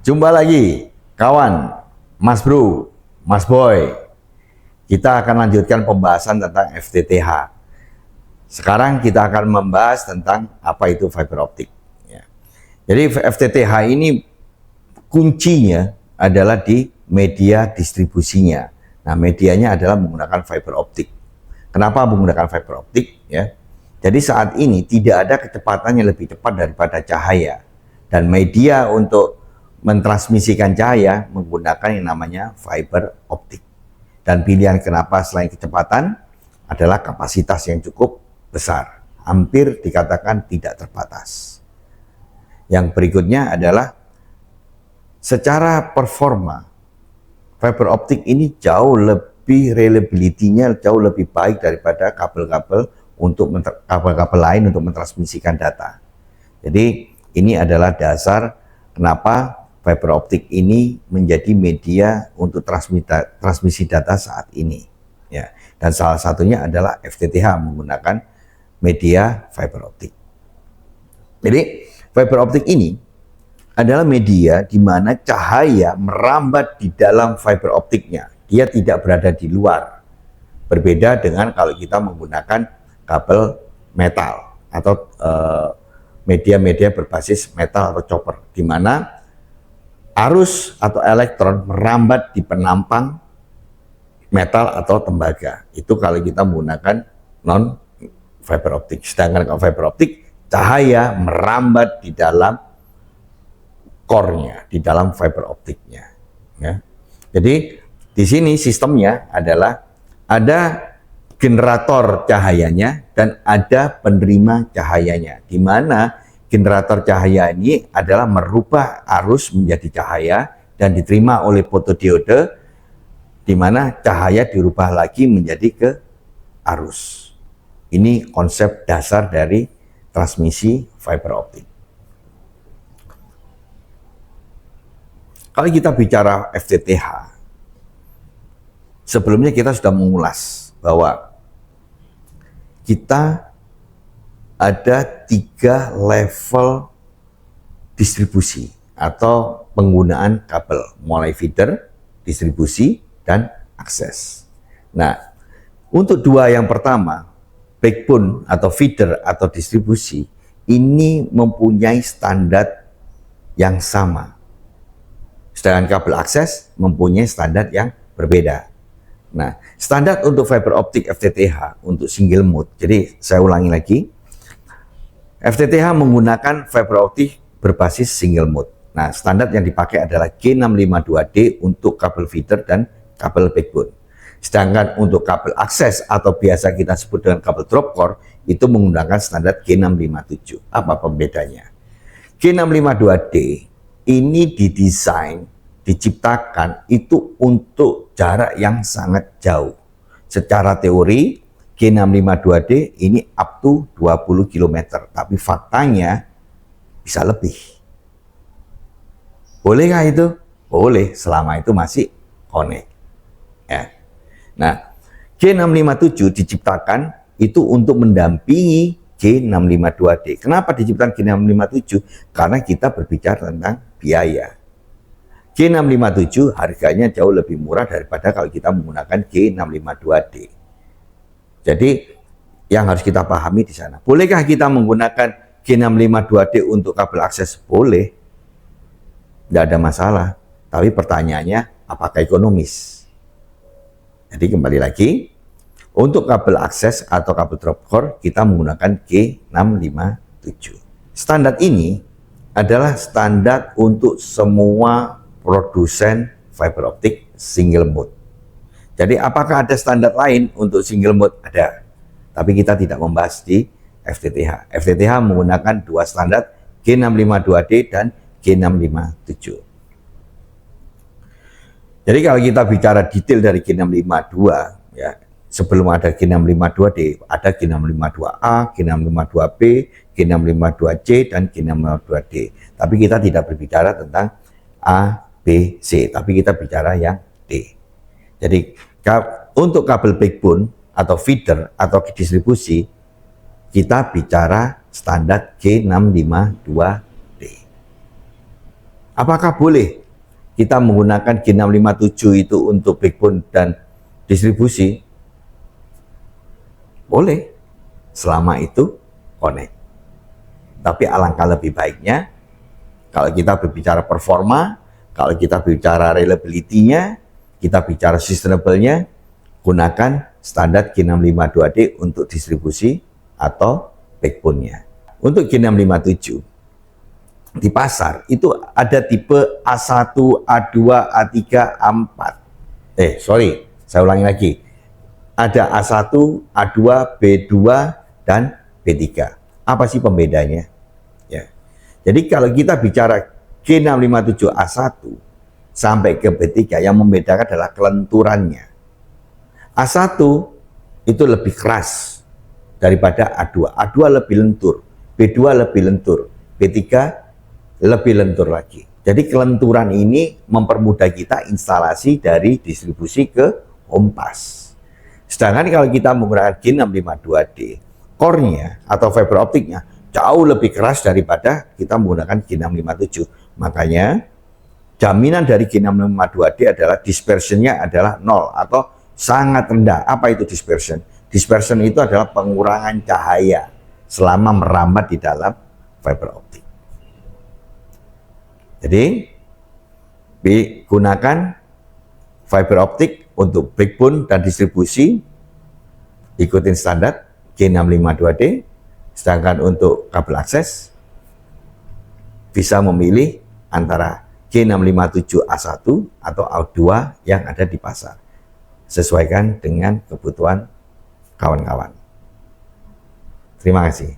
Jumpa lagi kawan, Mas Bro, Mas Boy. Kita akan lanjutkan pembahasan tentang FTTH. Sekarang kita akan membahas tentang apa itu fiber optik. Jadi FTTH ini kuncinya adalah di media distribusinya. Nah, medianya adalah menggunakan fiber optik. Kenapa menggunakan fiber optik? Jadi saat ini tidak ada kecepatan yang lebih cepat daripada cahaya. Dan media untuk mentransmisikan cahaya menggunakan yang namanya fiber optik. Dan pilihan kenapa selain kecepatan adalah kapasitas yang cukup besar. Hampir dikatakan tidak terbatas. Yang berikutnya adalah secara performa, fiber optik ini jauh lebih reliability-nya jauh lebih baik daripada kabel-kabel lain untuk mentransmisikan data. Jadi ini adalah dasar kenapa fiber optik ini menjadi media untuk transmisi data saat ini. Dan salah satunya adalah FTTH menggunakan media fiber optik. Jadi fiber optik ini adalah media di mana cahaya merambat di dalam fiber optiknya. Dia tidak berada di luar. Berbeda dengan kalau kita menggunakan kabel metal atau media-media berbasis metal atau chopper, di mana arus atau elektron merambat di penampang metal atau tembaga. Itu kalau kita menggunakan non fiber optik. Sedangkan kalau fiber optik, cahaya merambat di dalam core-nya, di dalam fiber optiknya. Jadi di sini sistemnya adalah ada generator cahayanya dan ada penerima cahayanya, di mana generator cahaya ini adalah merubah arus menjadi cahaya dan diterima oleh fotodiode, di mana cahaya dirubah lagi menjadi ke arus. Ini konsep dasar dari transmisi fiber optik. Kalau kita bicara FTTH, sebelumnya kita sudah mengulas bahwa kita ada 3 level distribusi atau penggunaan kabel, mulai feeder, distribusi, dan akses. Nah, untuk 2 yang pertama, backbone atau feeder atau distribusi, ini mempunyai standar yang sama. Sedangkan kabel akses mempunyai standar yang berbeda. Nah, standar untuk fiber optik FTTH untuk single mode. Jadi saya ulangi lagi. FTTH menggunakan fiber optik berbasis single mode. Nah, standar yang dipakai adalah G652D untuk kabel feeder dan kabel backbone. Sedangkan untuk kabel akses atau biasa kita sebut dengan kabel drop core itu menggunakan standar G657. Apa pembedanya? G652D ini didesain, diciptakan itu untuk jarak yang sangat jauh. Secara teori G652D ini up to 20 km, tapi faktanya bisa lebih. Bolehkah itu? Boleh, selama itu masih connect. Nah, G657 diciptakan itu untuk mendampingi G652D. Kenapa diciptakan G657? Karena kita berbicara tentang biaya. G657 harganya jauh lebih murah daripada kalau kita menggunakan G652D. Jadi yang harus kita pahami di sana. Bolehkah kita menggunakan G652D untuk kabel akses? Boleh. Tidak ada masalah. Tapi pertanyaannya, apakah ekonomis? Jadi kembali lagi, untuk kabel akses atau kabel drop core kita menggunakan G657. Standar ini adalah standar untuk semua produsen fiber optik single mode. Jadi apakah ada standar lain untuk single mode? Ada. Tapi kita tidak membahas di FTTH. FTTH menggunakan 2 standar, G652D dan G657. Jadi kalau kita bicara detail dari G652, sebelum ada G652D, ada G652A, G652B, G652C, dan G652D. Tapi kita tidak berbicara tentang A, B, C, tapi kita bicara yang D. Jadi untuk kabel backbone atau feeder atau distribusi, kita bicara standar G652D. Apakah boleh kita menggunakan G657 itu untuk backbone dan distribusi? Boleh, selama itu connect. Tapi alangkah lebih baiknya, kalau kita berbicara performa, kalau kita bicara reliability-nya, kita bicara sustainable-nya, gunakan standar G652D untuk distribusi atau backbone-nya. Untuk G657, di pasar itu ada tipe A1, A2, A3, A4. Saya ulangi lagi. Ada A1, A2, B2, dan B3. Apa sih pembedanya? Ya. Jadi kalau kita bicara G657A1 sampai ke B3, yang membedakan adalah kelenturannya. A1 itu lebih keras daripada A2. A2 lebih lentur, B2 lebih lentur, B3 lebih lentur lagi. Jadi kelenturan ini mempermudah kita instalasi dari distribusi ke kompas. Sedangkan kalau kita menggunakan G652D, core-nya atau fiber optiknya jauh lebih keras daripada kita menggunakan G657. Makanya jaminan dari G652D adalah dispersion-nya adalah 0 atau sangat rendah. Apa itu dispersion? Dispersion itu adalah pengurangan cahaya selama merambat di dalam fiber optik. Jadi, gunakan fiber optik untuk backbone dan distribusi, ikutin standar G652D, sedangkan untuk kabel akses, bisa memilih antara G657A1 atau A2 yang ada di pasar. Sesuaikan dengan kebutuhan kawan-kawan. Terima kasih.